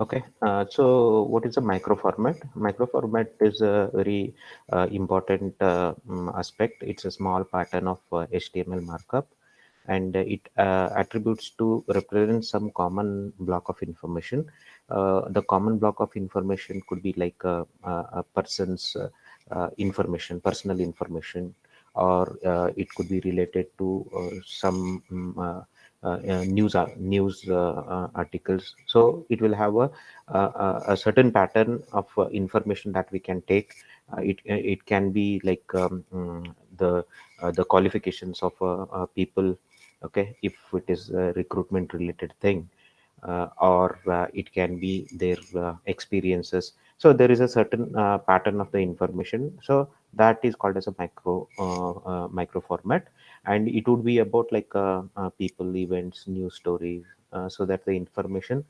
Okay, so what is a micro format? Micro format is a very important aspect. It's a small pattern of HTML markup, and it attributes to represent some common block of information. The common block of information could be like a person's information, personal information, or it could be related to some news articles. So it will have a certain pattern of information that we can take. It can be like the qualifications of people. Okay, if it is a recruitment related thing, or it can be their experiences. So there is a certain pattern of the information. So that is called as a micro format, and it would be about like people, events, news stories, so that the information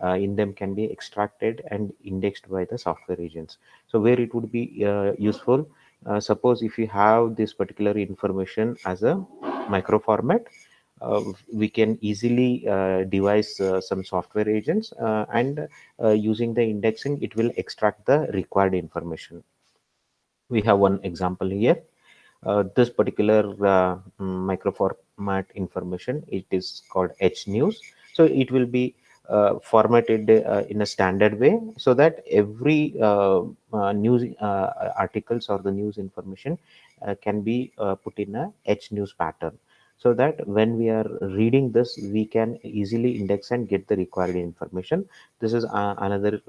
in them can be extracted and indexed by the software agents. So where it would be useful, suppose if you have this particular information as a micro format, we can easily devise some software agents, and using the indexing, it will extract the required information. We have one example here. This particular micro format information, it is called H news. So it will be formatted in a standard way, so that every news articles or the news information can be put in a H news pattern, so that when we are reading this, we can easily index and get the required information. This is another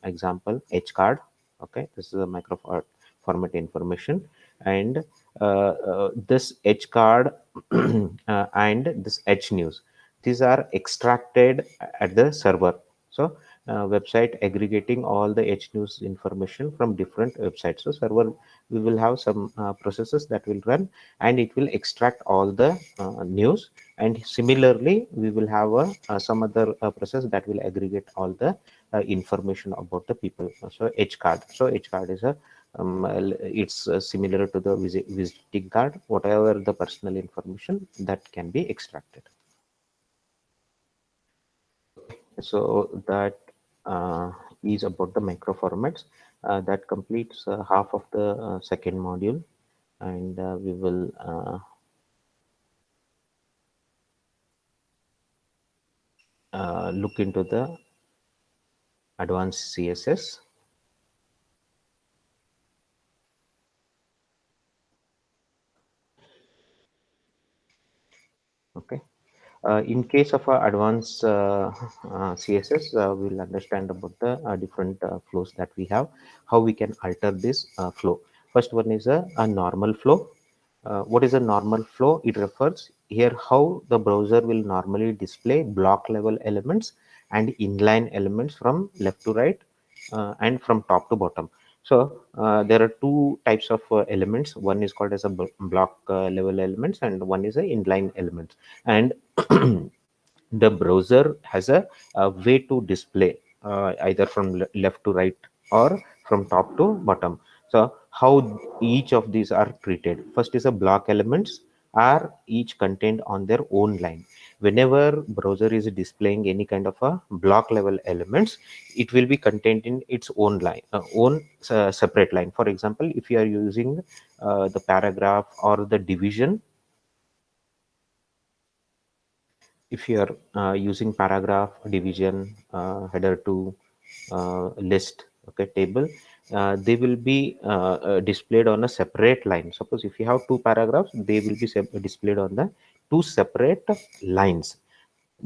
example, H card. Okay, this is a format information, and this H card and this H news, these are extracted at the server. So website aggregating all the H news information from different websites. So server, we will have some processes that will run, and it will extract all the news. And similarly, we will have some other process that will aggregate all the information about the people. So H card. So H card is a it's similar to the visiting card. Whatever the personal information that can be extracted. So that uh, is about the micro formats. That completes half of the second module, and we will look into the advanced CSS. Okay. In case of advanced CSS, we'll understand about the different flows that we have, how we can alter this flow. First one is a normal flow. What is a normal flow? It refers here how the browser will normally display block level elements and inline elements from left to right, and from top to bottom. So there are two types of elements. One is called as a block level elements, and one is a inline elements. And the browser has a way to display either from left to right or from top to bottom. So how each of these are treated? First is a block elements are each contained on their own line. Whenever browser is displaying any kind of a block level elements, it will be contained in its own line, own separate line. For example, if you are using the paragraph or the division, if you are using paragraph, division, header to list, okay, table, they will be displayed on a separate line. Suppose if you have two paragraphs, they will be displayed on the two separate lines.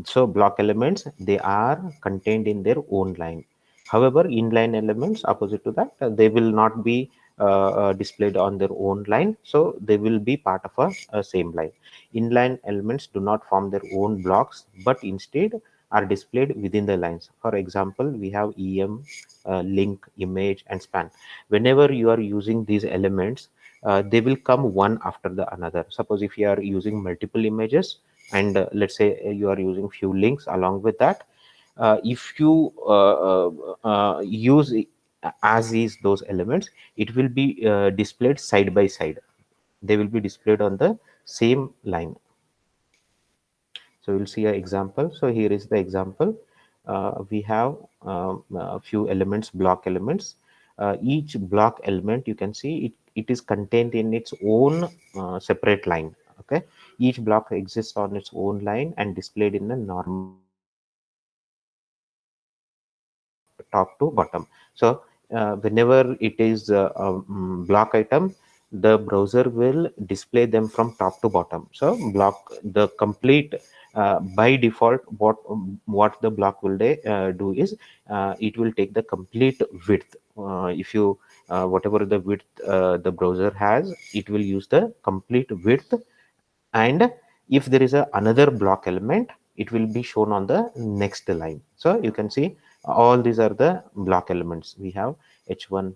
So block elements, they are contained in their own line. However, inline elements, opposite to that, they will not be displayed on their own line. So they will be part of a same line. Inline elements do not form their own blocks, but instead are displayed within the lines. For example, we have em, link, image, and span. Whenever you are using these elements, they will come one after the another. Suppose if you are using multiple images, and let's say you are using few links along with that, if you use as is those elements, it will be displayed side by side. They will be displayed on the same line. So we'll see an example. So here is the example. we have a few elements, block elements. Each block element, you can see it is contained in its own separate line. Okay, each block exists on its own line and displayed in a normal top to bottom. So whenever it is block item, the browser will display them from top to bottom. So block the complete by default, what the block will do is it will take the complete width. If you whatever the width the browser has, it will use the complete width. And if there is another block element, it will be shown on the next line. So you can see all these are the block elements. We have h1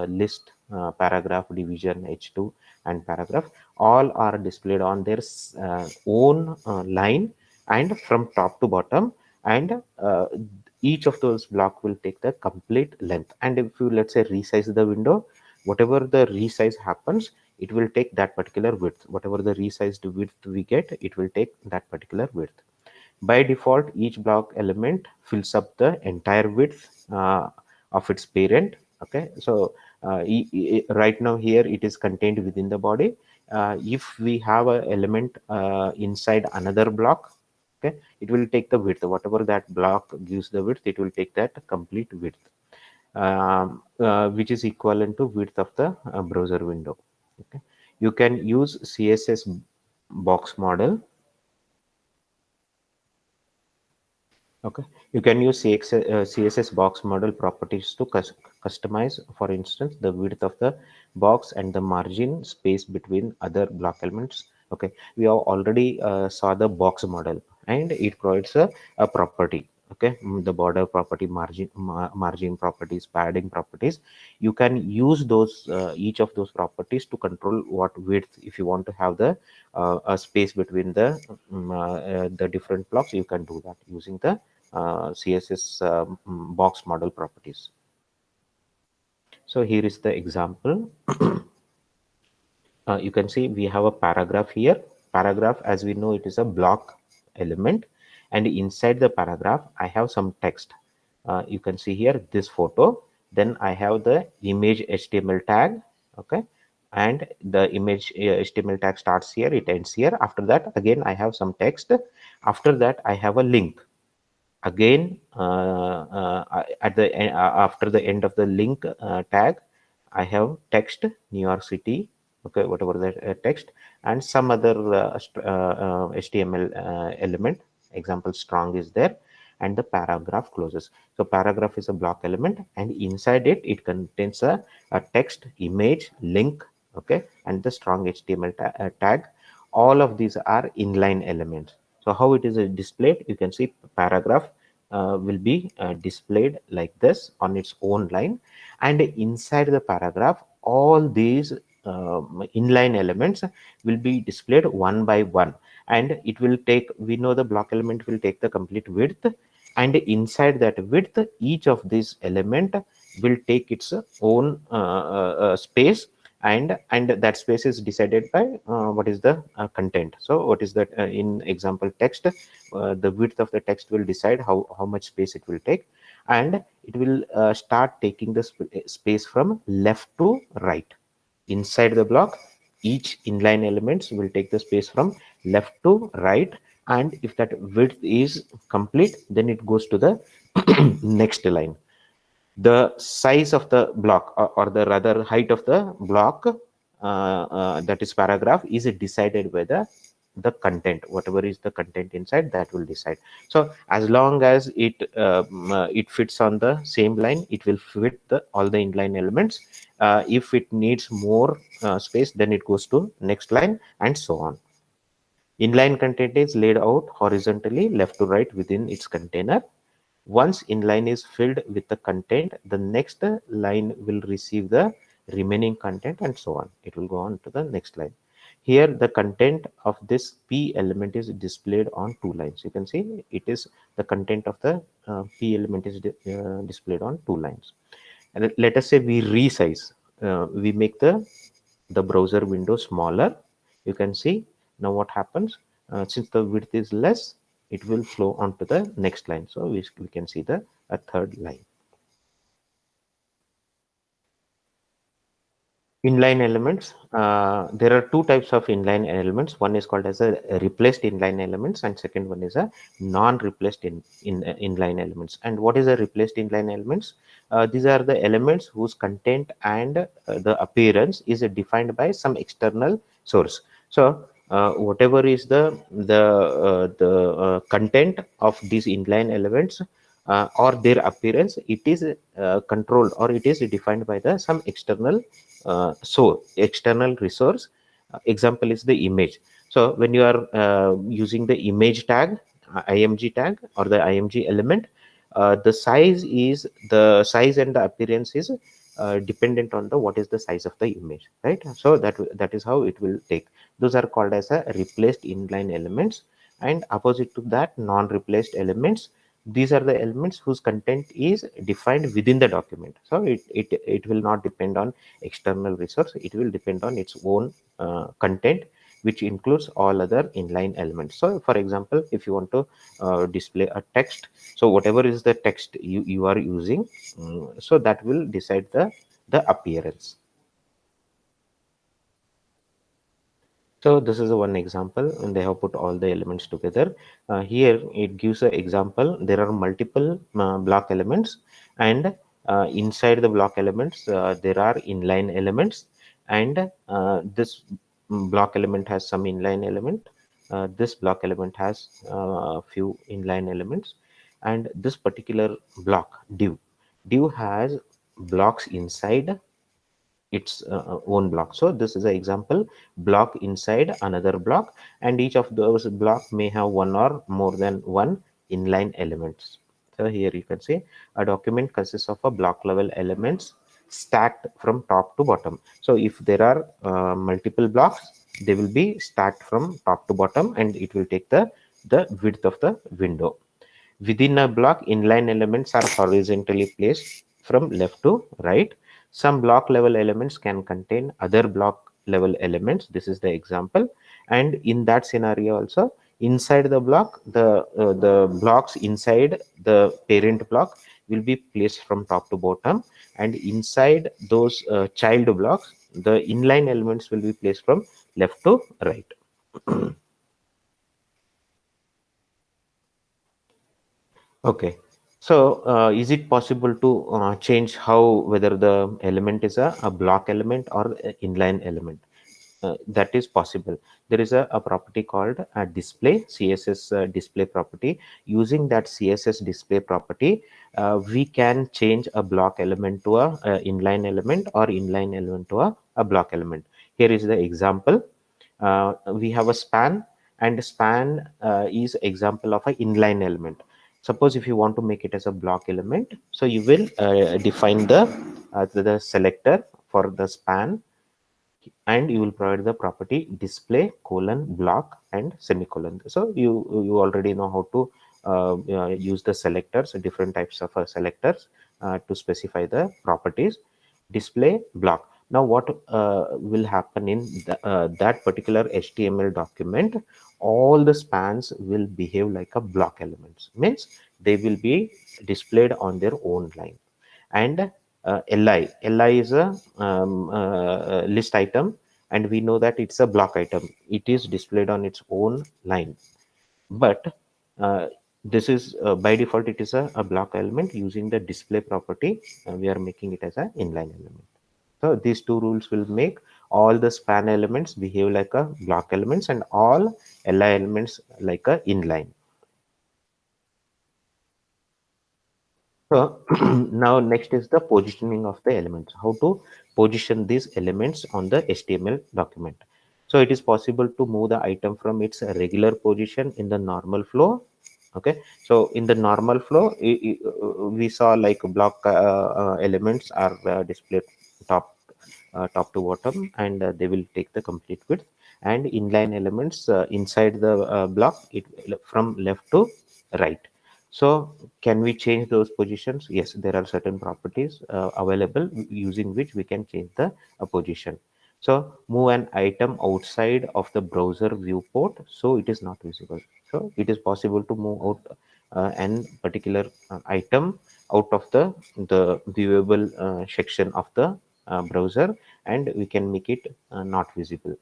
list, paragraph, division, h2 and paragraph. All are displayed on their own line and from top to bottom. And each of those block will take the complete length. And if you, let's say, resize the window, whatever the resize happens, it will take that particular width. Whatever the resized width we get, it will take that particular width. By default, each block element fills up the entire width of its parent. Okay, so right now here it is contained within the body. If we have an element inside another block, okay, it will take the width. Whatever that block gives the width, it will take that complete width, which is equivalent to width of the browser window. Okay, you can use CSS box model. Okay, you can use CSS box model properties to customize, for instance, the width of the box and the margin space between other block elements. Okay, we have already saw the box model, and it provides a property. Okay, the border property, margin properties, padding properties. You can use those each of those properties to control what width. If you want to have the a space between the different blocks, you can do that using the CSS box model properties. So here is the example. You can see we have a paragraph here. Paragraph, as we know, it is a block element, and inside the paragraph I have some text. You can see here this photo. Then I have the image HTML tag. Okay, and the image HTML tag starts here, it ends here. After that, again I have some text. After that, I have a link. Again, at the after the end of the link tag, I have text New York City. Okay, whatever the text, and some other HTML element. Example strong is there, and the paragraph closes. So paragraph is a block element, and inside it, it contains a text, image, link. Okay, and the strong HTML tag. All of these are inline elements. So how it is displayed? You can see paragraph will be displayed like this on its own line, and inside the paragraph, all these inline elements will be displayed one by one, and it will take, we know the block element will take the complete width, and inside that width, each of these element will take its own space, and that space is decided by what is the content. So what is that in example text, the width of the text will decide how much space it will take, and it will start taking the space from left to right. Inside the block, each inline elements will take the space from left to right, and if that width is complete, then it goes to the next line. The size of the block, or the rather height of the block, that is paragraph, is decided by the content. Whatever is the content inside, that will decide. So as long as it fits on the same line, it will fit all the inline elements. If it needs more space, then it goes to next line, and so on. Inline content is laid out horizontally left to right within its container. Once inline is filled with the content, the next line will receive the remaining content, and so on. It will go on to the next line. Here, the content of this P element is displayed on two lines. You can see it is the content of the P element is displayed on two lines. And let us say we resize, we make the browser window smaller. You can see now what happens, since the width is less, it will flow onto the next line. So we can see the a third line. Inline elements. There are two types of inline elements. One is called as a replaced inline elements, and second one is a non-replaced inline elements. And what is a replaced inline elements? These are the elements whose content and the appearance is defined by some external source. So whatever is the content of these inline elements or their appearance, it is controlled, or it is defined by the some external external resource. Example is the image. So when you are using the image tag, img tag, or the img element, the size and the appearance is dependent on the what is the size of the image, right? So that is how it will take. Those are called as a replaced inline elements. And opposite to that, non-replaced elements, these are the elements whose content is defined within the document. So it will not depend on external resource. It will depend on its own content, which includes all other inline elements. So for example, if you want to display a text, so whatever is the text you are using, so that will decide the appearance. So this is a one example, and they have put all the elements together. Here it gives an example. There are multiple block elements, and inside the block elements, there are inline elements, and this block element has some inline element. This block element has a few inline elements, and this particular block div has blocks inside its own block. So this is an example block inside another block, and each of those block may have one or more than one inline elements. So here you can see a document consists of a block level elements stacked from top to bottom. So if there are multiple blocks, they will be stacked from top to bottom, and it will take the width of the window. Within a block, inline elements are horizontally placed from left to right. Some block level elements can contain other block level elements. This is the example. And in that scenario also, inside the block, the blocks inside the parent block will be placed from top to bottom. And inside those child blocks, the inline elements will be placed from left to right. Okay. So, is it possible to change how whether the element is a block element or a inline element? That is possible. There is a property called a display, CSS display property. Using that CSS display property, we can change a block element to a inline element, or inline element to a block element. Here is the example. We have a span, and span is example of an inline element. Suppose if you want to make it as a block element, so you will define the selector for the span, and you will provide the property display colon block and semicolon. So you already know how to use the selectors, different types of selectors to specify the properties. Display block. Now what will happen in that particular HTML document? All the spans will behave like a block elements, means they will be displayed on their own line. And li is a list item, and we know that it's a block item. It is displayed on its own line, but this is by default it is a block element. Using the display property, we are making it as an inline element. So these two rules will make all the span elements behave like a block elements, and all li elements like a inline. So now next is the positioning of the elements. How to position these elements on the HTML document. So it is possible to move the item from its regular position in the normal flow. Okay. So in the normal flow, we saw like block elements are displayed top top to bottom, and they will take the complete width. And inline elements inside the block, it from left to right. So can we change those positions? Yes, there are certain properties available using which we can change the position. So move an item outside of the browser viewport, so it is not visible. So it is possible to move out an particular item out of the viewable section of the browser, and we can make it not visible.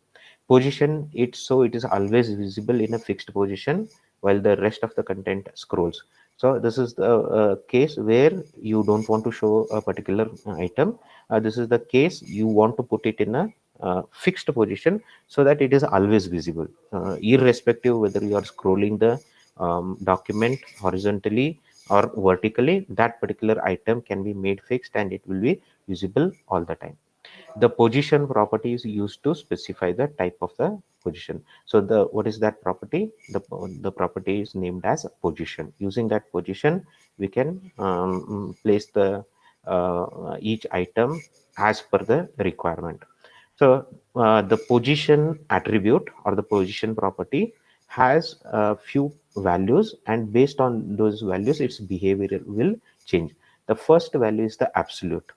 Position it so it is always visible in a fixed position while the rest of the content scrolls. So this is the case where you don't want to show a particular item. This is the case you want to put it in a fixed position so that it is always visible, irrespective whether you are scrolling the document horizontally or vertically. That particular item can be made fixed and it will be visible all the time. The position property is used to specify the type of the position. So the what is that property? The property is named as position. Using that position, we can place the each item as per the requirement. So the position attribute or the position property has a few values, and based on those values its behavior will change. The first value is the absolute.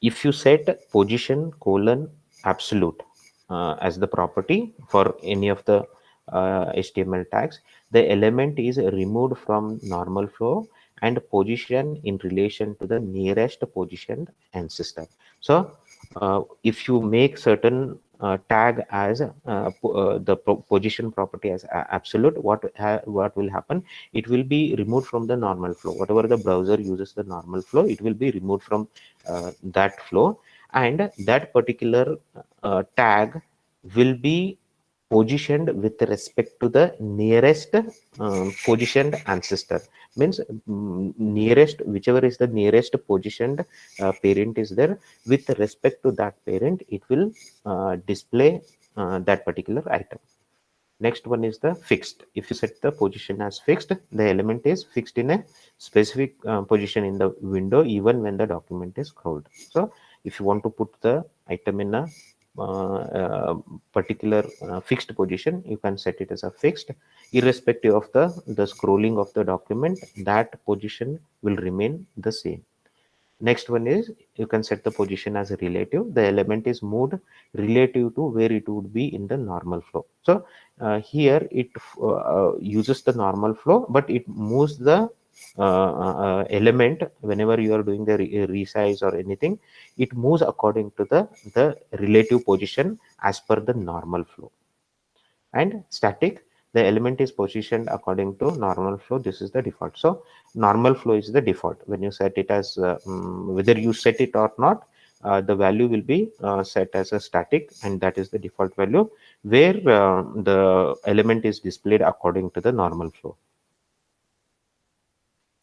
If you set position colon absolute as the property for any of the HTML tags, the element is removed from normal flow and position in relation to the nearest positioned ancestor. So if you make certain tag as position property as absolute, what will happen? It will be removed from the normal flow. Whatever the browser uses the normal flow, it will be removed from that flow, and that particular tag will be positioned with respect to the nearest positioned ancestor. Means nearest, whichever is the nearest positioned parent is there, with respect to that parent it will display that particular item. Next one is the fixed. If you set the position as fixed, the element is fixed in a specific position in the window even when the document is scrolled. So if you want to put the item in a particular fixed position, you can set it as a fixed. Irrespective of the scrolling of the document, that position will remain the same. Next one is you can set the position as a relative. The element is moved relative to where it would be in the normal flow. So here it uses the normal flow, but it moves the element whenever you are doing the resize or anything. It moves according to the relative position as per the normal flow. And static, the element is positioned according to normal flow. This is the default. So normal flow is the default. When you set it as whether you set it or not, the value will be set as a static, and that is the default value where the element is displayed according to the normal flow.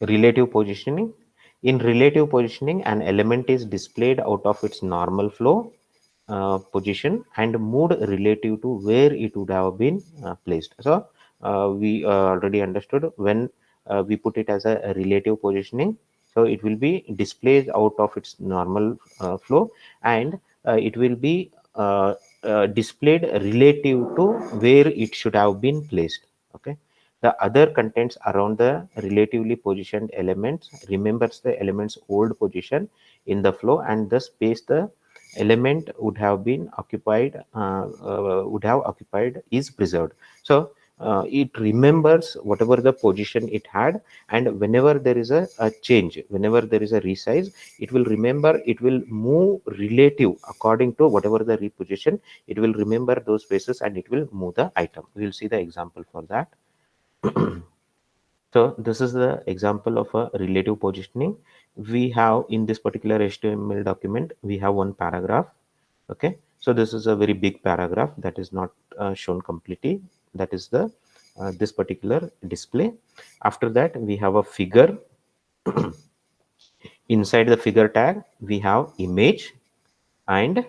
Relative positioning. In relative positioning, an element is displayed out of its normal flow position and moved relative to where it would have been placed. So we already understood when we put it as a relative positioning. So it will be displayed out of its normal flow, and it will be displayed relative to where it should have been placed. Okay. The other contents around the relatively positioned elements remembers the element's old position in the flow, and the space the element would have occupied is preserved. So it remembers whatever the position it had, and whenever there is a change, whenever there is a resize, it will remember, it will move relative according to whatever the reposition. It will remember those spaces and it will move the item. We will see the example for that. So this is the example of a relative positioning. We have in this particular HTML document, we have one paragraph. Okay. So this is a very big paragraph that is not shown completely. That is the this particular display. After that, we have a figure. Inside the figure tag, we have image, and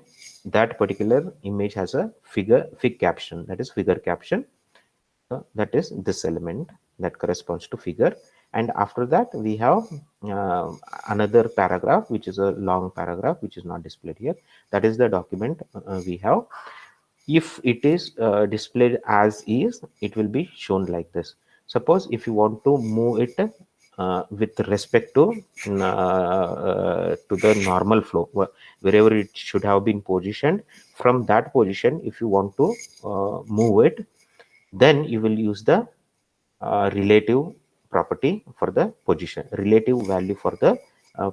that particular image has a fig caption, that is figure caption. That is this element that corresponds to figure. And after that we have uh, another paragraph, which is a long paragraph which is not displayed here. That is the document we have. If it is displayed as is, it will be shown like this. Suppose if you want to move it with respect to the normal flow, wherever it should have been positioned. From that position, if you want to move it, then you will use the relative property for the position, relative value for the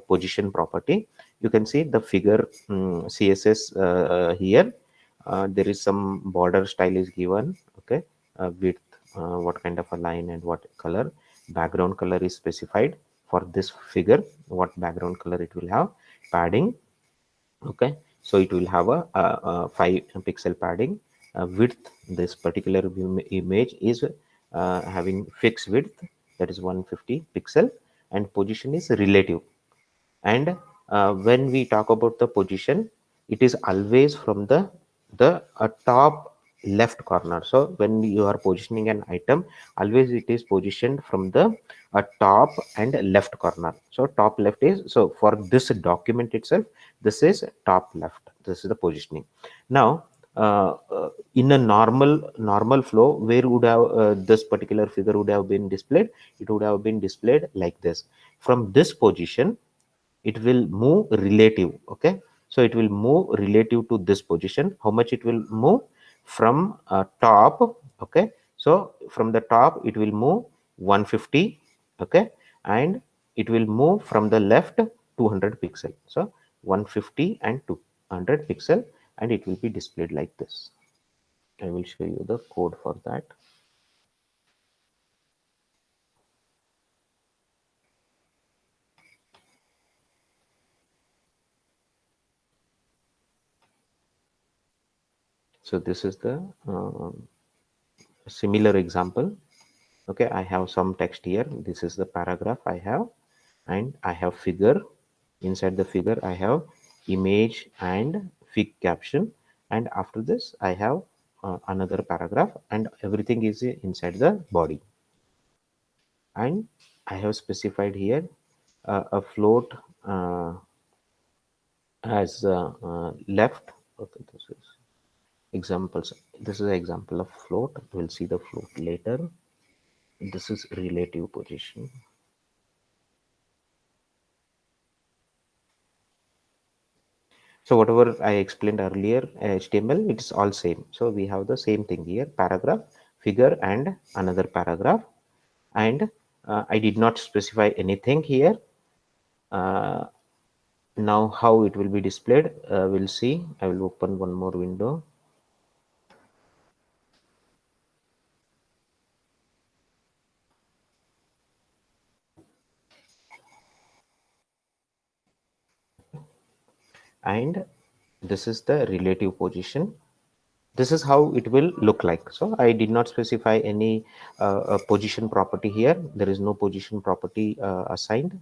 position property. You can see the figure, CSS here. There is some border style is given, okay, width, what kind of a line and what color. Background color is specified for this figure, what background color it will have. Padding, okay, so it will have a 5 pixel padding. Width, this particular image is having fixed width, that is 150 pixel, and position is relative. And when we talk about the position, it is always from the top left corner. So when you are positioning an item, always it is positioned from the top and left corner. So top left is, so for this document itself, this is top left, this is the positioning. Now in a normal flow, where would have this particular figure would have been displayed? It would have been displayed like this. From this position, it will move relative, okay, so it will move relative to this position. How much it will move? From top, okay, so from the top it will move 150, okay, and it will move from the left 200 pixel. So 150 and 200 pixel, and it will be displayed like this. I will show you the code for that. So this is the similar example. Okay, I have some text here. This is the paragraph I have, and I have figure. Inside the figure I have image and fig caption, and after this I have another paragraph, and everything is inside the body. And I have specified here a float as left. Okay, this is examples. This is an example of float. We'll see the float later. This is relative position. So whatever I explained earlier, HTML, it's all same. So we have the same thing here, paragraph, figure, and another paragraph. And I did not specify anything here. Now how it will be displayed, we'll see. I will open one more window. And this is the relative position. This is how it will look like. So I did not specify any position property here. There is no position property assigned.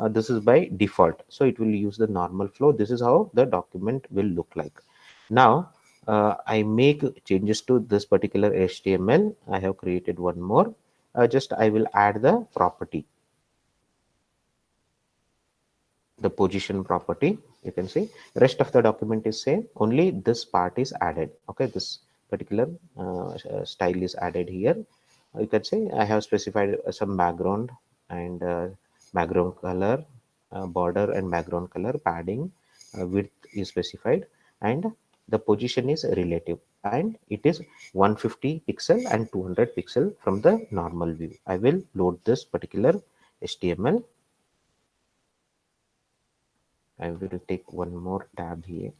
This is by default. So it will use the normal flow. This is how the document will look like. Now I make changes to this particular HTML. I have created one more. Just I will add the property, the position property. You can see rest of the document is same, only this part is added. Okay, this particular style is added here. You can see I have specified some background and background color, border and background color, padding, width is specified, and the position is relative, and it is 150 pixel and 200 pixel from the normal view. I will load this particular HTML. I will take one more tab here.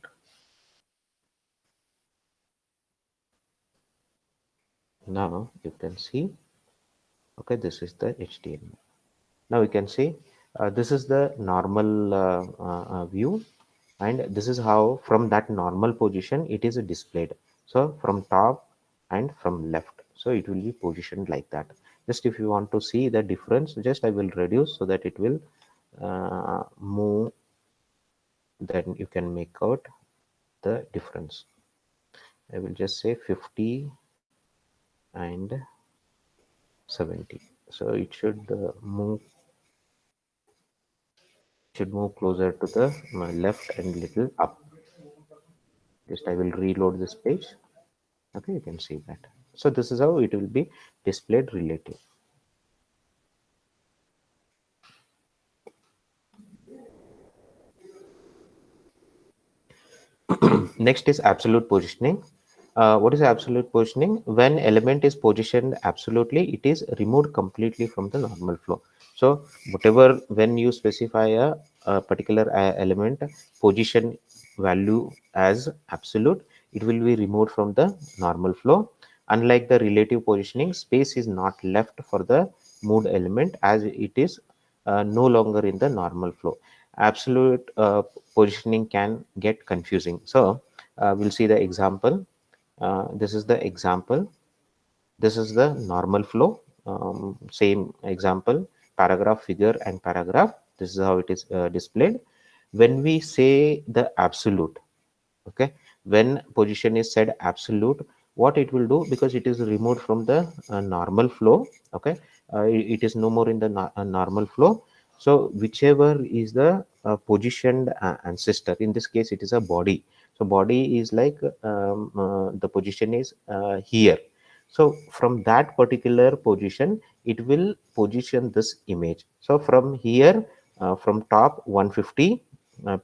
Now you can see, okay, this is the HTML. Now you can see this is the normal view, and this is how from that normal position it is displayed. So from top and from left, so it will be positioned like that. Just if you want to see the difference, just I will reduce so that it will move, then you can make out the difference. I will just say 50 and 70. So it should move closer to the left and little up. Just I will reload this page. Okay, you can see that. So this is how it will be displayed relative. Next is absolute positioning. What is absolute positioning? When element is positioned absolutely, it is removed completely from the normal flow. So whatever, when you specify a particular element position value as absolute, it will be removed from the normal flow. Unlike the relative positioning, space is not left for the moved element as it is no longer in the normal flow. Absolute positioning can get confusing. So we'll see the example. This is the example. This is the normal flow. Same example, paragraph, figure, and paragraph. This is how it is displayed. When we say the absolute, okay, when position is said absolute, what it will do, because it is removed from the normal flow, okay, it is no more in the normal flow. So whichever is the positioned ancestor, in this case it is a body. So body is like the position is here. So from that particular position, it will position this image. So from here, from top 150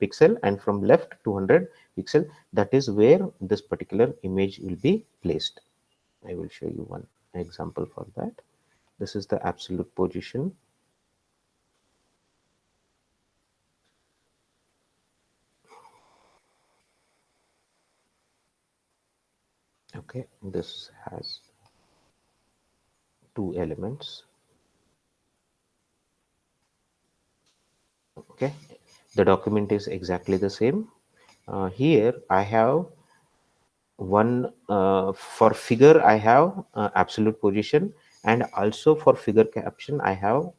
pixel, and from left 200 pixel, that is where this particular image will be placed. I will show you one example for that. This is the absolute position. Okay, this has two elements. Okay, the document is exactly the same. Here I have one for figure, I have absolute position, and also for figure caption I have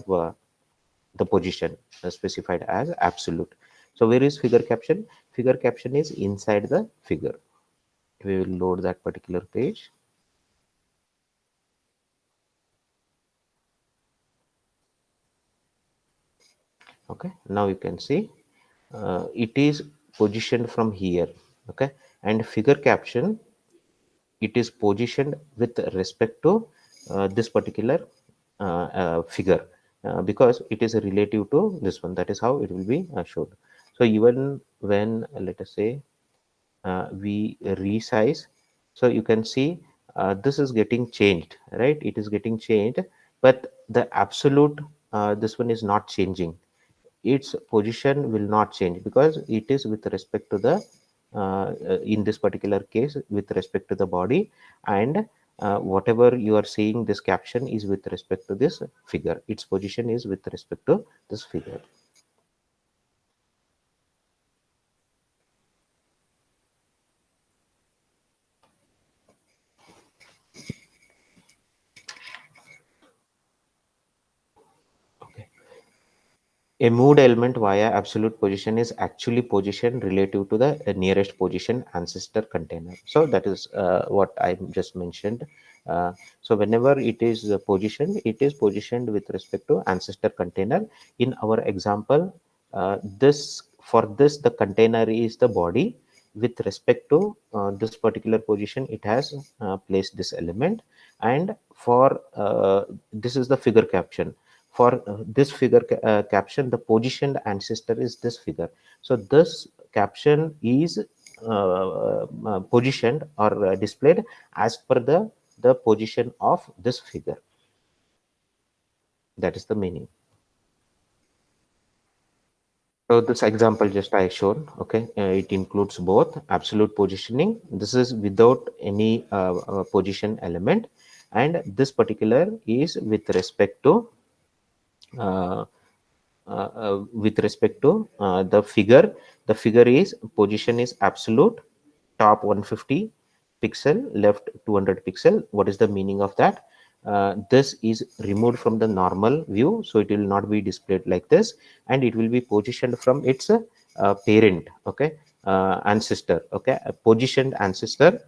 the position specified as absolute. So where is figure caption? Figure caption is inside the figure. We will load that particular page. Okay, now you can see it is positioned from here. Okay, and figure caption, it is positioned with respect to this particular figure, because it is relative to this one. That is how it will be shown. So even when let us say we resize, so you can see this is getting changed, right? It is getting changed, but the absolute this one is not changing. Its position will not change because it is with respect to the in this particular case with respect to the body, and whatever you are seeing, this caption is with respect to this figure. Its position is with respect to this figure. Okay. A moved element via absolute position is actually position relative to the nearest position ancestor container. So that is what I just mentioned. So whenever it is positioned, it is positioned with respect to ancestor container. In our example, this for this the container is the body. With respect to this particular position, it has placed this element, and for this is the figure caption. For this figure caption, the positioned ancestor is this figure. So this caption is positioned or displayed as per the position of this figure. That is the meaning. So this example just I showed, okay, it includes both absolute positioning. This is without any position element, and this particular is uh, with respect to the figure is position is absolute, top 150 pixel, left 200 pixel. What is the meaning of that? This is removed from the normal view, so it will not be displayed like this, and it will be positioned from its parent, okay, ancestor, okay, a positioned ancestor,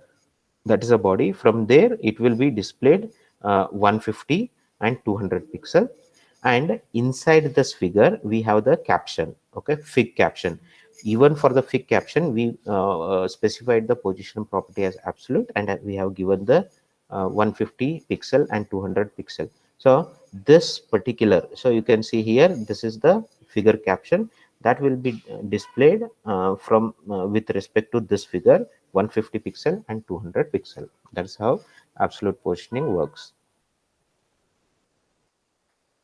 that is a body. From there it will be displayed 150 and 200 pixel, and inside this figure we have the caption, okay, fig caption. Even for the fig caption, we specified the position property as absolute, and we have given the 150 pixel and 200 pixel. So this particular, so you can see here, this is the figure caption. that will be displayed from with respect to this figure, 150 pixel and 200 pixel. That's how absolute positioning works.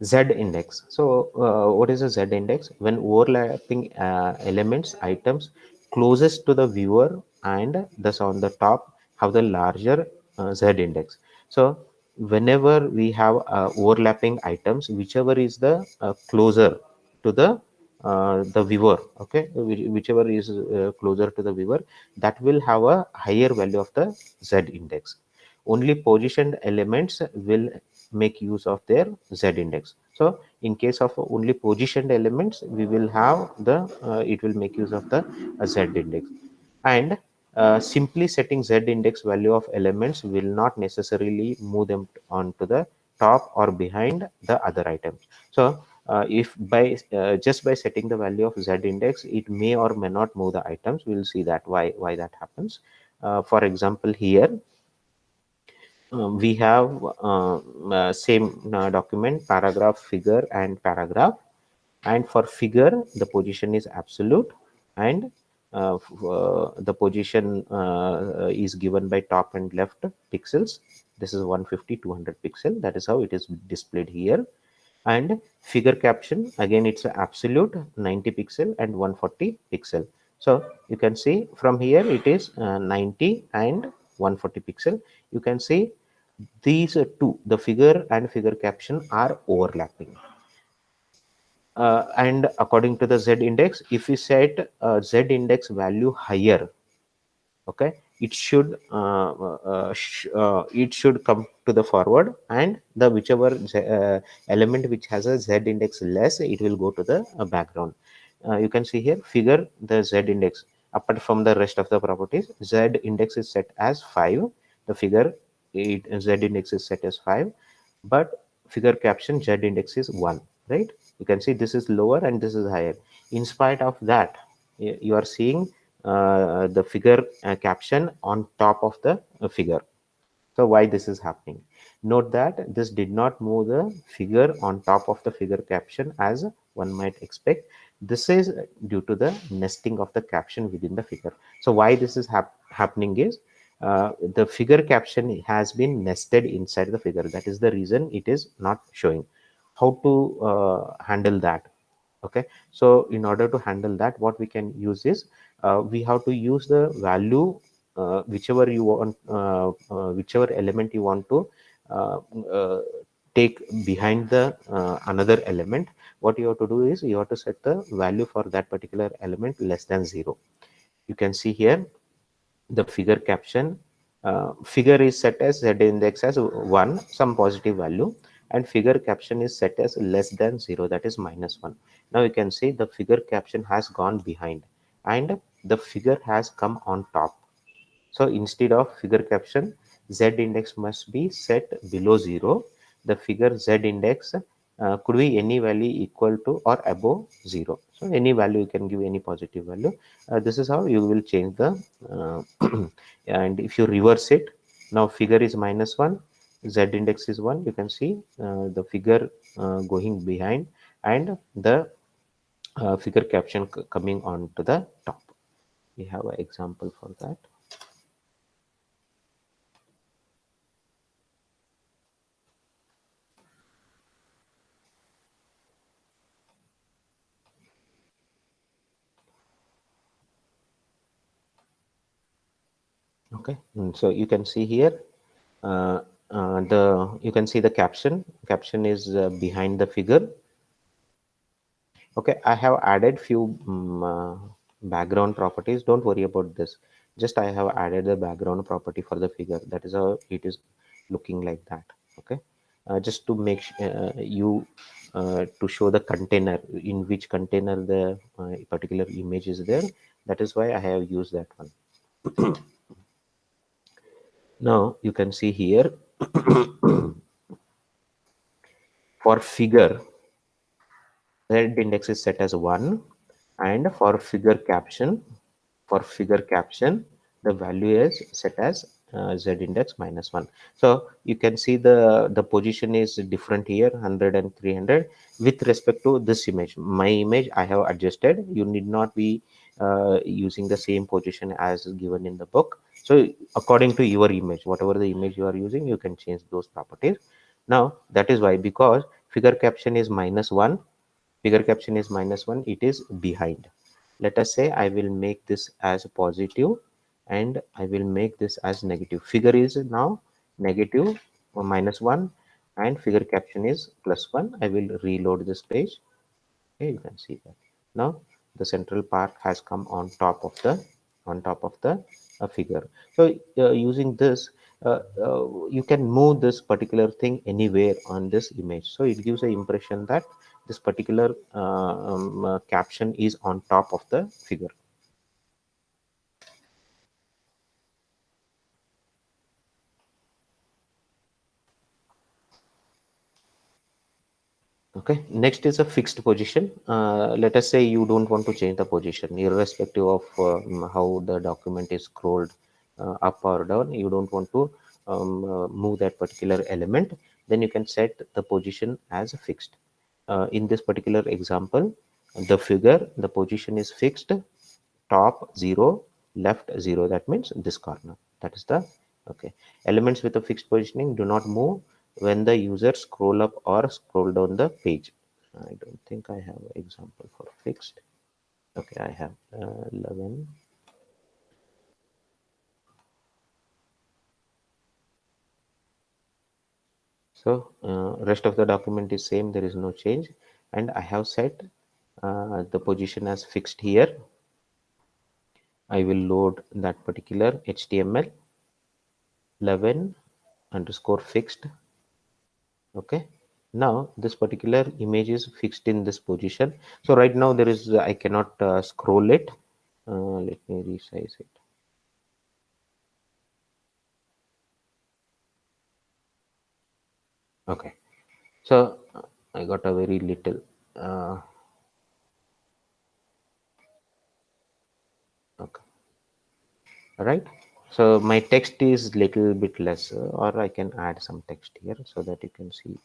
Z index. So, what is a Z index? When overlapping elements, items closest to the viewer and thus on the top have the larger Z index. So, whenever we have overlapping items, whichever is the closer to the viewer, okay, whichever is closer to the viewer, that will have a higher value of the Z index. Only positioned elements will make use of their Z index. So in case of only positioned elements, we will have the it will make use of the Z index. And simply setting Z index value of elements will not necessarily move them onto the top or behind the other items. So if by just by setting the value of Z index, it may or may not move the items. We'll see that why that happens. For example, here we have same document, paragraph, figure and paragraph. And for figure, the position is absolute, and the position is given by top and left pixels. This is 150, 200 pixel. That is how it is displayed here. And figure caption, again it's a absolute 90 pixel and 140 pixel. So you can see from here it is 90 and 140 pixel. You can see these two, the figure and figure caption, are overlapping. And according to the Z index, if we set Z index value higher, okay, it should come to the forward, and the whichever element which has a Z index less, it will go to the background. You can see here figure, the Z index, apart from the rest of the properties, Z index is set as 5. The figure, Z index is set as 5, but figure caption Z index is 1, right? You can see this is lower and this is higher. In spite of that, you are seeing the figure caption on top of the figure. So why this is happening? Note that this did not move the figure on top of the figure caption as one might expect. This is due to the nesting of the caption within the figure. So why this is happening is the figure caption has been nested inside the figure. That is the reason it is not showing. How to handle that? Okay, so in order to handle that, what we can use is we have to use the value whichever you want, whichever element you want to uh, uh, take behind the another element. What you have to do is you have to set the value for that particular element less than 0. You can see here the figure caption, figure is set as Z index as 1, some positive value, and figure caption is set as less than 0, that is -1. Now you can see the figure caption has gone behind and the figure has come on top. So instead of figure caption, Z index must be set below 0. The figure Z index could be any value equal to or above 0. So any value, you can give any positive value. This is how you will change the and if you reverse it, now figure is -1, Z index is 1. You can see the figure going behind and the figure caption coming on to the top. We have an example for that. Okay, so you can see here the you can see the caption is behind the figure. Okay, I have added few background properties. Don't worry about this, just I have added the background property for the figure. That is how it is looking like that. Okay, just to make you to show the container, in which container the particular image is there. That is why I have used that one. Now you can see here for figure, Z index is set as 1, and for figure caption, the value is set as z index minus 1. So you can see the position is different here, 100 and 300 with respect to this image. My image I have adjusted. You need not be using the same position as given in the book. So according to your image, whatever the image you are using, you can change those properties. Now that is why, because figure caption is minus 1, figure caption is minus 1, it is behind. Let us say I will make this as positive and I will make this as negative. Figure is now negative or minus 1 and figure caption is plus 1. I will reload this page. Okay, you can see that now the central part has come on top of the figure. So using this, you can move this particular thing anywhere on this image, so it gives an impression that this particular caption is on top of the figure. Okay, next is a fixed position. Let us say you don't want to change the position, irrespective of how the document is scrolled up or down. You don't want to move that particular element. Then you can set the position as fixed. In this particular example, the figure, the position is fixed, top 0, left 0. That means this corner. That is the okay. Elements with a fixed positioning do not move when the user scroll up or scroll down the page. I don't think I have an example for fixed. Okay, I have 11. So rest of the document is same. There is no change, and I have set the position as fixed here. I will load that particular HTML 11 underscore fixed. Okay, now this particular image is fixed in this position. So right now there is I cannot scroll it. Let me resize it. Okay, so I got a very little okay, all right. So my text is little bit less, or I can add some text here so that you can see.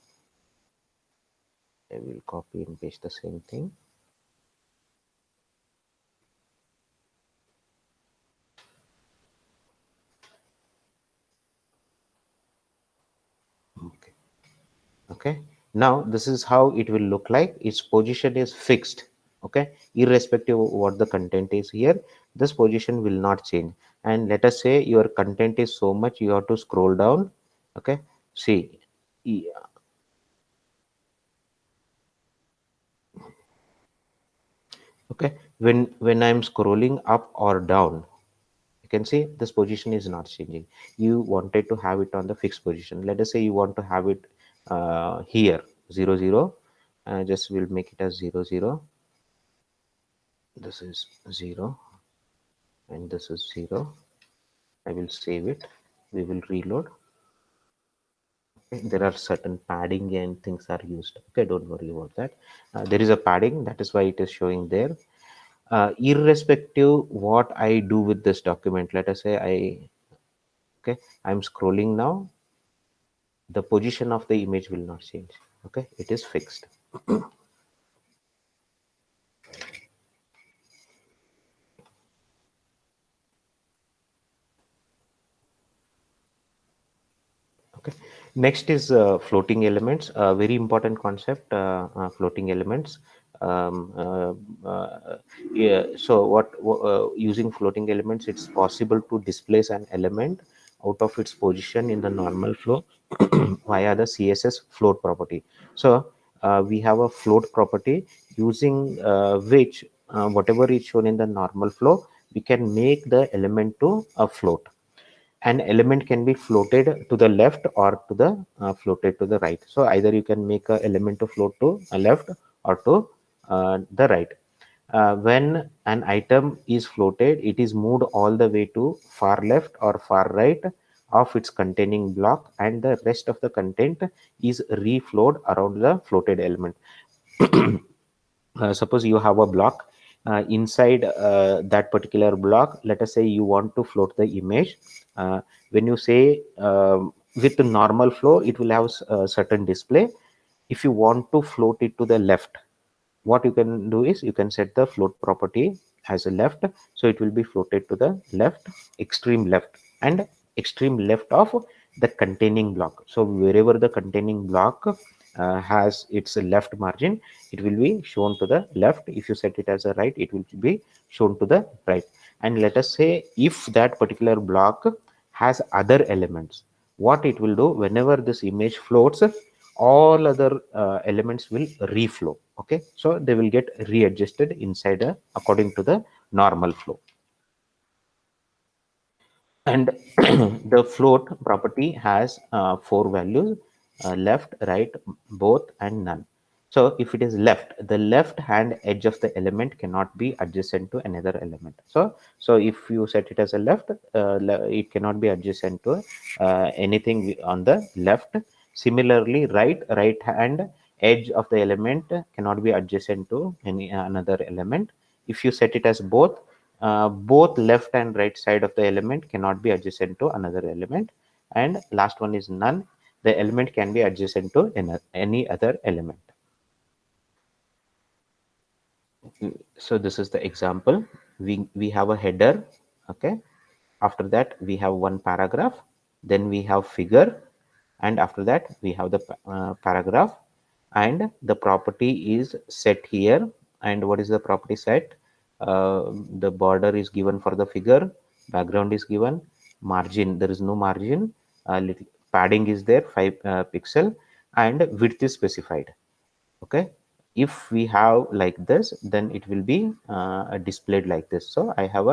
I will copy and paste the same thing. Okay. Okay, now this is how it will look like. Its position is fixed. Okay, irrespective of what the content is here, this position will not change. And let us say your content is so much, you have to scroll down. Okay, see, okay, when I'm scrolling up or down, you can see this position is not changing. You wanted to have it on the fixed position. Let us say you want to have it here 0 0. Just will make it as 0 0. This is 0 and this is 0. I will save it. We will reload. Okay. There are certain padding and things are used. Okay, don't worry about that. There is a padding, that is why it is showing there. Irrespective what I do with this document, let us say I'm scrolling now, the position of the image will not change. Okay, it is fixed. Okay, next is floating elements, a very important concept. Floating elements. um, uh, yeah, so using floating elements, it's possible to displace an element out of its position in the normal flow via the CSS float property. So we have a float property using which whatever is shown in the normal flow, we can make the element to a float. An element can be floated to the left or to the floated to the right. So either you can make a element to float to a left or to the right. When an item is floated, it is moved all the way to far left or far right of its containing block, and the rest of the content is reflowed around the floated element. Suppose you have a block, inside that particular block, let us say you want to float the image. When you say with the normal flow, it will have a certain display. If you want to float it to the left, what you can do is you can set the float property as a left, so it will be floated to the left, extreme left, and extreme left of the containing block. So wherever the containing block has its left margin, it will be shown to the left. If you set it as a right, it will be shown to the right. And let us say if that particular block has other elements, what it will do, whenever this image floats, all other elements will reflow. Okay, so they will get readjusted inside according to the normal flow. And the float property has four values: left, right, both, and none. So if it is left, the left hand edge of the element cannot be adjacent to another element. So if you set it as a left, it cannot be adjacent to anything on the left. Similarly, right hand edge of the element cannot be adjacent to any another element. If you set it as both, both left and right side of the element cannot be adjacent to another element. And last one is none. The element can be adjacent to any other element. So this is the example. We have a header. Okay, after that we have one paragraph, then we have figure, and after that we have the paragraph, and the property is set here. And what is the property set? The border is given for the figure, background is given, margin, there is no margin, little padding is there, 5 pixel, and width is specified. Okay, if we have like this, then it will be displayed like this. So I have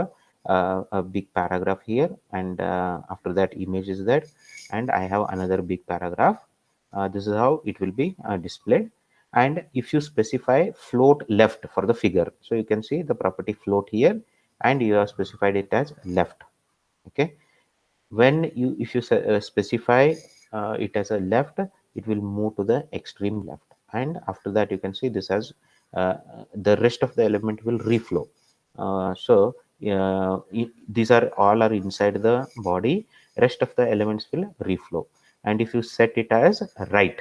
a big paragraph here, and after that image is there, and I have another big paragraph. This is how it will be displayed. And if you specify float left for the figure, so you can see the property float here, and you have specified it as left. Okay, when you if you specify it as a left, it will move to the extreme left. And after that you can see this as the rest of the element will reflow. These are all are inside the body, rest of the elements will reflow. And if you set it as right,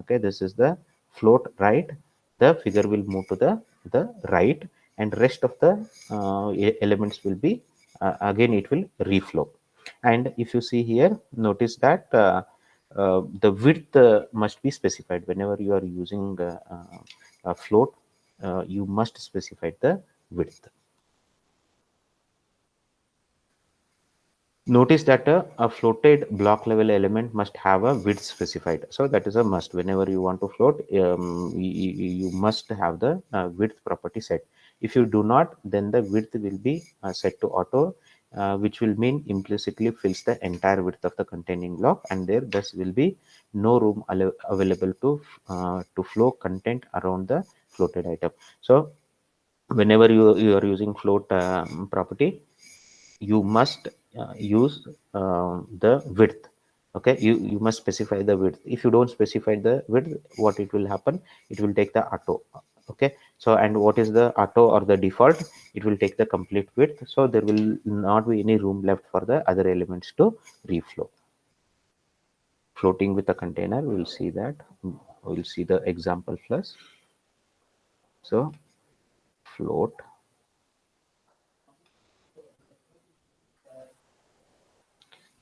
okay, this is the float right, the figure will move to the right, and rest of the elements will be again it will reflow. And if you see here, notice that the width must be specified. Whenever you are using a float, you must specify the width. Notice that a floated block level element must have a width specified. So that is a must. Whenever you want to float, you must have the width property set. If you do not, then the width will be set to auto, which will mean implicitly fills the entire width of the containing block, and there thus will be no room available to flow content around the floated item. So whenever you are using float property, you must use the width. Okay, you must specify the width. If you don't specify the width, what it will happen, it will take the auto. Okay, so and what is the auto or the default? It will take the complete width, so there will not be any room left for the other elements to reflow. Floating with a container, we'll see that. We'll see the example first. So float.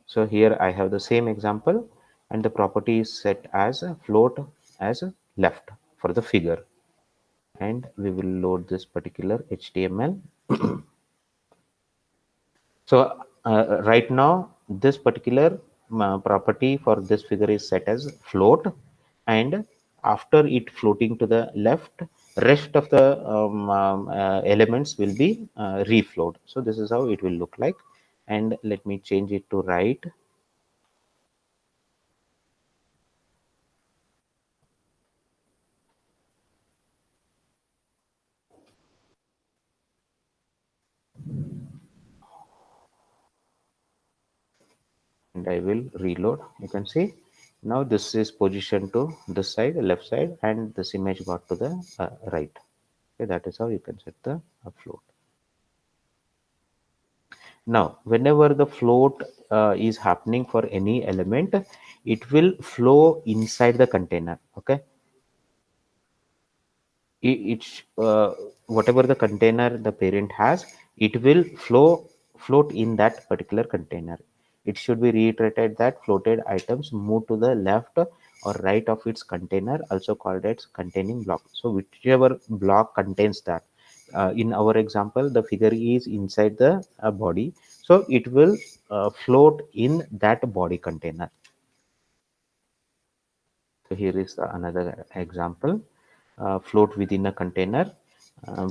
So here I have the same example, and the property is set as a float as a left for the figure. And we will load this particular HTML. So right now this particular property for this figure is set as float, and after it floating to the left, rest of the elements will be reflowed. So this is how it will look like. And let me change it to right. And I will reload. You can see now this is positioned to this side, left side, and this image got to the right. Okay, that is how you can set the float. Now, whenever the float is happening for any element, it will flow inside the container. Okay, it's whatever the container the parent has, it will float in that particular container. It should be reiterated that floated items move to the left or right of its container, also called as containing block. So whichever block contains that, in our example the figure is inside the body, so it will float in that body container. So here is another example. Float within a container.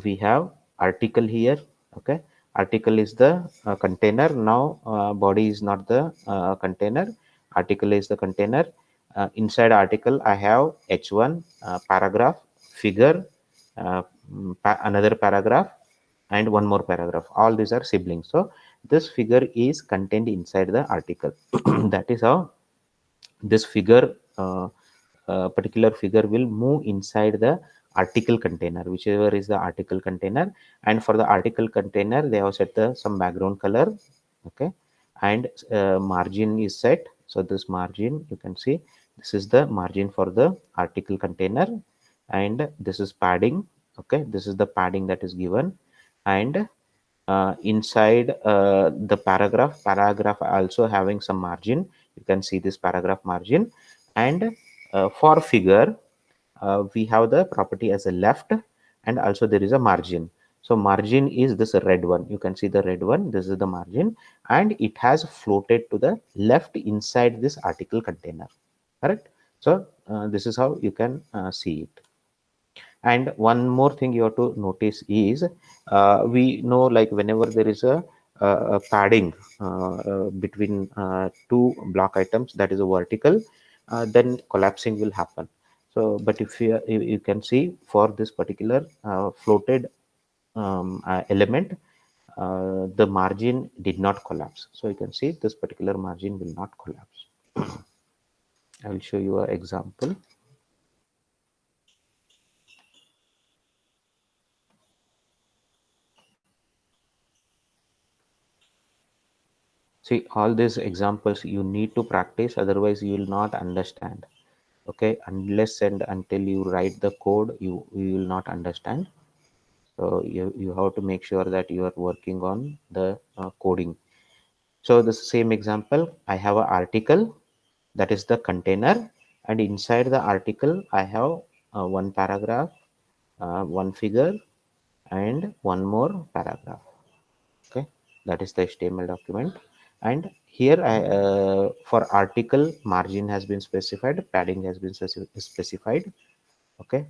We have article here. Okay, article is the container. Now body is not the container. Article is the container. Inside article, I have H1 paragraph, figure, another paragraph, and one more paragraph. All these are siblings. So this figure is contained inside the article. That is how this figure, particular figure will move inside the article container, whichever is the article container. And for the article container, they have set the some background color. Okay, and margin is set. So this margin, you can see, this is the margin for the article container, and this is padding. Okay, this is the padding that is given. And inside the paragraph also having some margin. You can see this paragraph margin. And for figure, we have the property as a left, and also there is a margin. So margin is this red one. You can see the red one. This is the margin, and it has floated to the left inside this article container. Correct. So this is how you can see it. And one more thing you have to notice is, we know, like whenever there is a padding between two block items, that is a vertical, then collapsing will happen. So but if you can see for this particular floated element, the margin did not collapse. So you can see this particular margin will not collapse. I will show you an example. See, all these examples you need to practice, otherwise you will not understand. Okay, unless and until you write the code, you will not understand. So you have to make sure that you are working on the coding. So the same example, I have an article, that is the container, and inside the article I have one paragraph, one figure, and one more paragraph. Okay, that is the HTML document. And here for article, margin has been specified, padding has been specified. Okay,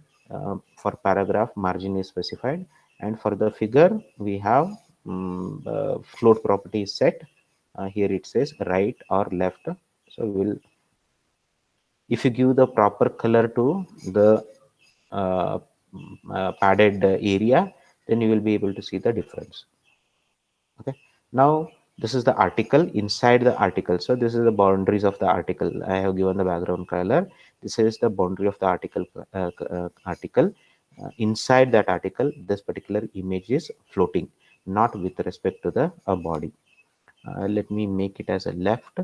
for paragraph, margin is specified, and for the figure we have float property is set. Here it says right or left. So we'll, if you give the proper color to the uh, padded area, then you will be able to see the difference. Okay, now this is the article. Inside the article, so this is the boundaries of the article. I have given the background color. This is the boundary of the article. Inside that article, this particular image is floating, not with respect to the body. Let me make it as a left,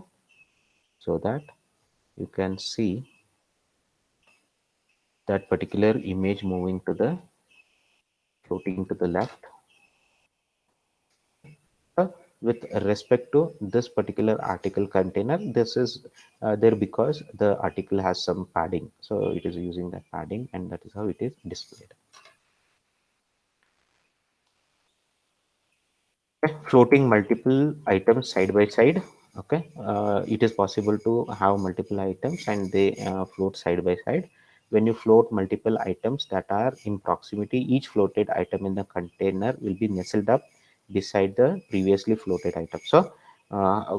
so that you can see that particular image moving to the floating to the left. With respect to this particular article container, this is there because the article has some padding, so it is using that padding, and that is how it is displayed. Okay, floating multiple items side by side. Okay, it is possible to have multiple items and they float side by side. When you float multiple items that are in proximity, each floated item in the container will be nestled up beside the previously floated item. So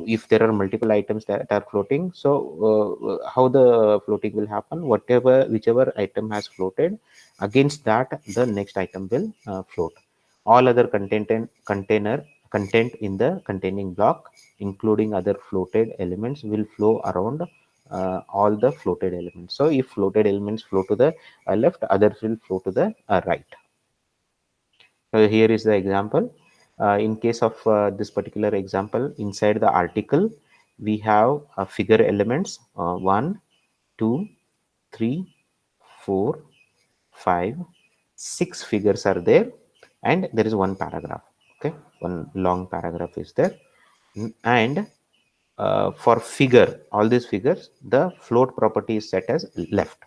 if there are multiple items that are floating, so how the floating will happen, whatever whichever item has floated, against that the next item will float. All other content in the containing block, including other floated elements, will flow around all the floated elements. So if floated elements flow to the left, others will flow to the right. So here is the example. In case of this particular example, inside the article, we have figure elements 1, 2, 3, 4, 5, 6 figures are there, and there is one paragraph. Okay, one long paragraph is there. And for figure, all these figures, the float property is set as left.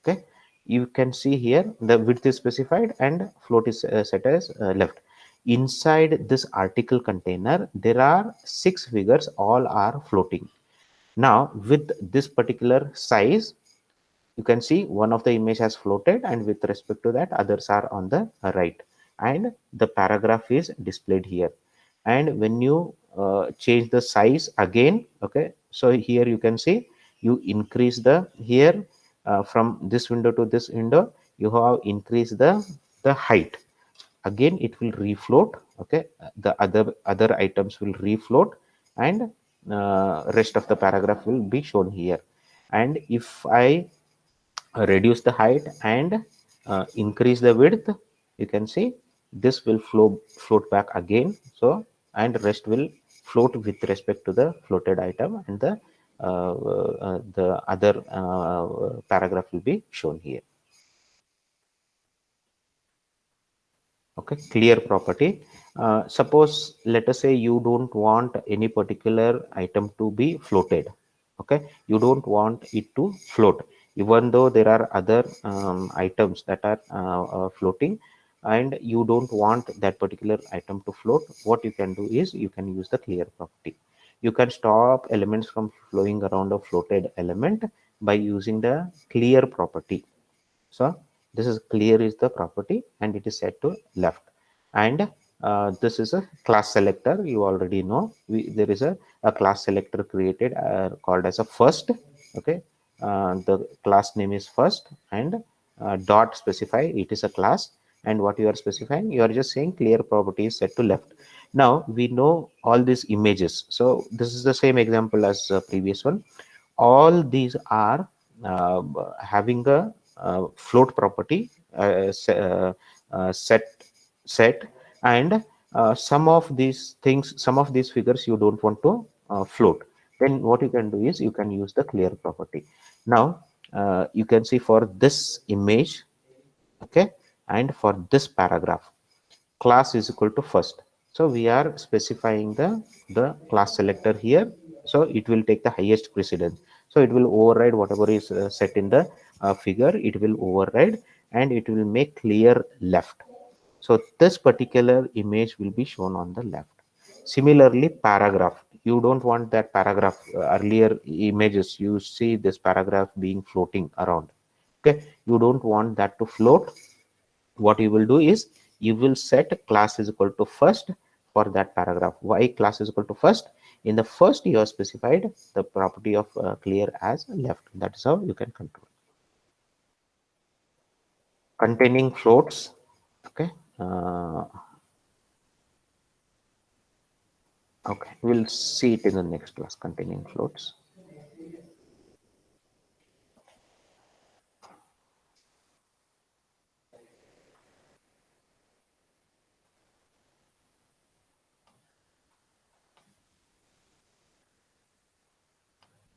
Okay, you can see here the width is specified and float is set as left. Inside this article container, there are 6 figures, all are floating. Now with this particular size, you can see one of the image has floated, and with respect to that, others are on the right, and the paragraph is displayed here. And when you change the size again, okay, so here you can see you increase the here from this window to this window, you have increased the height. Again it will refloat. Okay, the other items will refloat, and rest of the paragraph will be shown here. And if I reduce the height and increase the width, you can see this will float back again. So, and rest will float with respect to the floated item, and the other paragraph will be shown here. Okay, clear property. Suppose, let us say you don't want any particular item to be floated. Okay, you don't want it to float, even though there are other items that are floating, and you don't want that particular item to float. What you can do is you can use the clear property. You can stop elements from flowing around a floated element by using the clear property. So this is clear is the property, and it is set to left. And this is a class selector. You already know there is a class selector created called as a first. Okay, the class name is first, and dot specify it is a class. And what you are specifying, you are just saying clear property is set to left. Now we know all these images, so this is the same example as the previous one. All these are uh, having a float property set set. And some of these things, some of these figures you don't want to float, then what you can do is you can use the clear property. Now you can see for this image, okay, and for this paragraph, class is equal to first. So we are specifying the class selector here. So it will take the highest precedence. So it will override whatever is set in the figure. It will override, and it will make clear left. So this particular image will be shown on the left. Similarly, paragraph, you don't want that paragraph, earlier images you see this paragraph being floating around. Okay, you don't want that to float. What you will do is you will set class is equal to first for that paragraph. Why class is equal to first? In the first you have specified the property of clear as left. That is how you can control. Containing floats. Okay, okay, we'll see it in the next class. Containing floats.